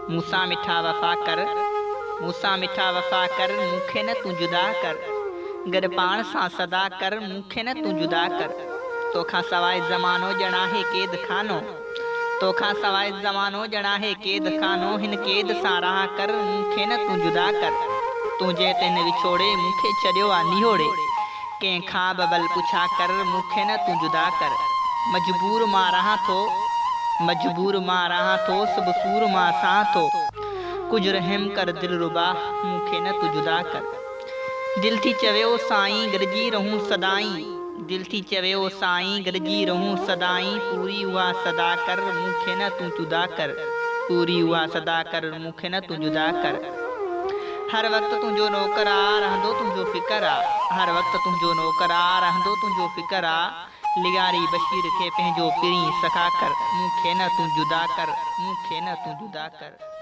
मूंसां मिठा वफ़ा कर, मूंसां मिठा वफ़ा कर, मूंखे न तूं जुदा कर। गॾु पाण सां सदा कर, मूंखे न तूं जुदा कर। तोखां सवाइ ज़मानो ॼण आहे क़ैद खानो, तोखां सवाइ ज़मानो ॼण आहे क़ैद खानो। हिन क़ैद सां राह कर, मूंखे न तूं जुदा कर। तुंहिंजे तिन विछोड़े मूंखे छॾियो आहे निहोड़े, कंहिं खां बि बल पुछा कर, मूंखे न तूं जुदा कर। मजबूर मां रहां थो, मजबूर मां रहां थो, सभु सूर मां सां थो। कुझु रहम कर दिलरुबा, मूंखे न तूं जुदा कर। दिल थी चवे ओ साईं गॾिजी रहूं सदाईं, दिल थी चवे ओ साईं गॾिजी रहूं सदाईं। पूरी उहा सदा कर, मूंखे न तूं जुदा कर। पूरी उहा सदा कर, मूंखे न तूं जुदा कर। हर वक़्तु तुंहिंजो नौकर आ, रहंदो तुंहिंजो फ़िकर आ। हर वक़्तु तुंहिंजो नौकर आ, रहंदो तुंहिंजो फ़िकर आ। लिगारी बशीर खे पंहिंजो पिरीं सखा कर, मूंखे न तूं जुदा कर, मूंखे न तूं जुदा कर।